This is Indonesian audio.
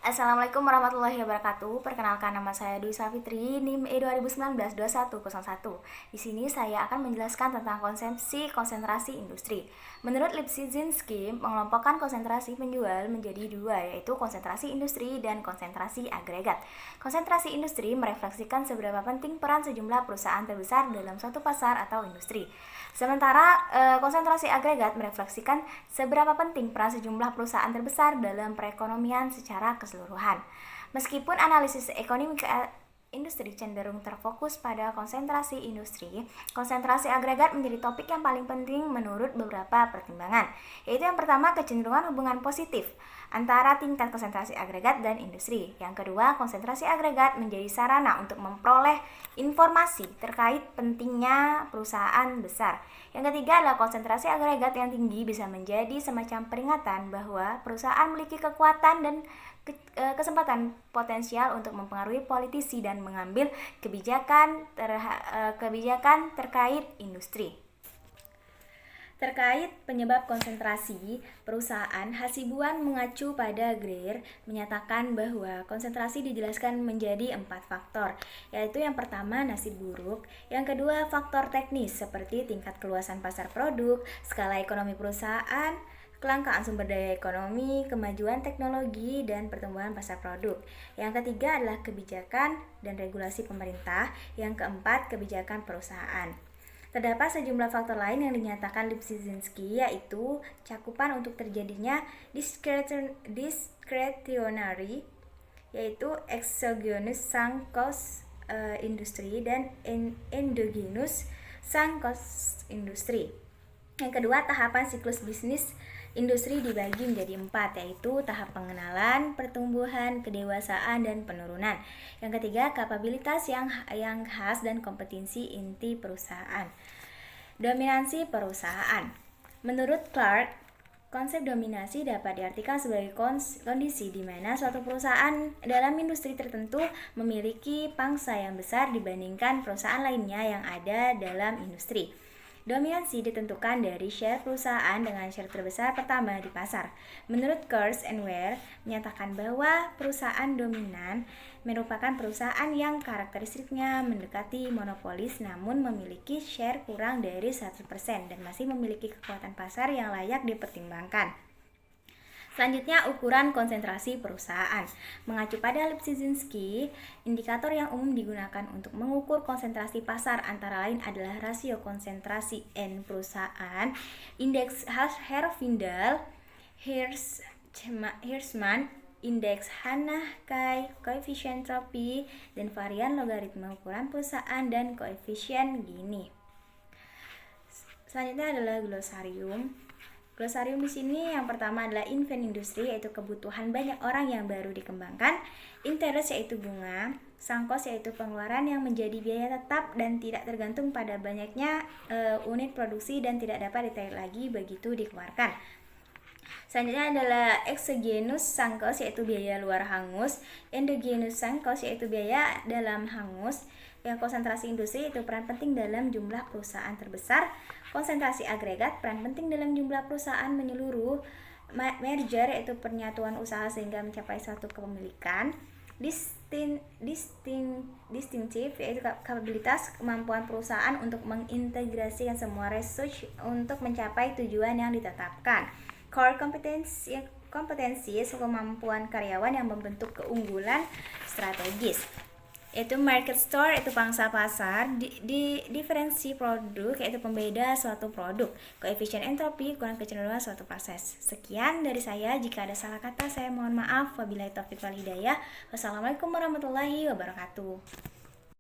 Assalamualaikum warahmatullahi wabarakatuh. Perkenalkan, nama saya Dwi Safitri, NIM E2019-2101. Di sini saya akan menjelaskan tentang konsepsi konsentrasi industri. Menurut Lipsitzinski, mengelompokkan konsentrasi penjual menjadi dua, yaitu konsentrasi industri dan konsentrasi agregat. Konsentrasi industri merefleksikan seberapa penting peran sejumlah perusahaan terbesar dalam suatu pasar atau industri. Sementara konsentrasi agregat merefleksikan seberapa penting peran sejumlah perusahaan terbesar dalam perekonomian secara keseluruhan. Meskipun analisis ekonomi industri cenderung terfokus pada konsentrasi industri, konsentrasi agregat menjadi topik yang paling penting menurut beberapa pertimbangan, yaitu yang pertama, kecenderungan hubungan positif antara tingkat konsentrasi agregat dan industri. Yang kedua, konsentrasi agregat menjadi sarana untuk memperoleh informasi terkait pentingnya perusahaan besar. Yang ketiga adalah konsentrasi agregat yang tinggi bisa menjadi semacam peringatan bahwa perusahaan memiliki kekuatan dan kesempatan potensial untuk mempengaruhi politisi dan mengambil kebijakan terkait industri. Terkait penyebab konsentrasi perusahaan, Hasibuan mengacu pada Greer menyatakan bahwa konsentrasi dijelaskan menjadi 4 faktor, yaitu yang pertama nasib buruk, yang kedua faktor teknis seperti tingkat keluasan pasar produk, skala ekonomi perusahaan, kelangkaan sumber daya ekonomi, kemajuan teknologi, dan pertumbuhan pasar produk. Yang ketiga adalah kebijakan dan regulasi pemerintah. Yang keempat, kebijakan perusahaan. Terdapat sejumlah faktor lain yang dinyatakan Lipsitzinski, yaitu cakupan untuk terjadinya discretionary, yaitu exogenous sunk cost industri, dan endogenous sunk cost industri. Yang kedua, tahapan siklus bisnis industri dibagi menjadi 4, yaitu tahap pengenalan, pertumbuhan, kedewasaan, dan penurunan. Yang ketiga, kapabilitas yang khas dan kompetensi inti perusahaan. Dominansi perusahaan. Menurut Clark, konsep dominasi dapat diartikan sebagai kondisi di mana suatu perusahaan dalam industri tertentu memiliki pangsa yang besar dibandingkan perusahaan lainnya yang ada dalam industri. Dominansi ditentukan dari share perusahaan dengan share terbesar pertama di pasar. Menurut Kurtz and Ware menyatakan bahwa perusahaan dominan merupakan perusahaan yang karakteristiknya mendekati monopolis namun memiliki share kurang dari 100% dan masih memiliki kekuatan pasar yang layak dipertimbangkan. Selanjutnya, ukuran konsentrasi perusahaan. Mengacu pada Lipsitzinski, indikator yang umum digunakan untuk mengukur konsentrasi pasar antara lain adalah rasio konsentrasi N perusahaan, indeks Hirschman, indeks Hanna-Kay, koefisien entropy, dan varian logaritma ukuran perusahaan dan koefisien Gini. Selanjutnya adalah glosarium. Glosarium di sini yang pertama adalah invent industri, yaitu kebutuhan banyak orang yang baru dikembangkan. Interest yaitu bunga. Sunk cost yaitu pengeluaran yang menjadi biaya tetap dan tidak tergantung pada banyaknya unit produksi dan tidak dapat ditarik lagi begitu dikeluarkan. Selanjutnya adalah exogenous sunk cost, yaitu biaya luar hangus. Endogenous sunk cost yaitu biaya dalam hangus. Yang konsentrasi industri itu peran penting dalam jumlah perusahaan terbesar. Konsentrasi agregat peran penting dalam jumlah perusahaan menyeluruh. Merger yaitu penyatuan usaha sehingga mencapai suatu kepemilikan. Distinctive yaitu kapabilitas kemampuan perusahaan untuk mengintegrasikan semua resource untuk mencapai tujuan yang ditetapkan. Core kompetensi kemampuan karyawan yang membentuk keunggulan strategis, yaitu market store itu pangsa pasar, diferensi produk yaitu pembeda suatu produk, koefisien entropi ukuran kecenderungan suatu proses. Sekian dari saya, jika ada salah kata saya mohon maaf. Wabillahi taufiq wal hidayah. Wassalamualaikum warahmatullahi wabarakatuh.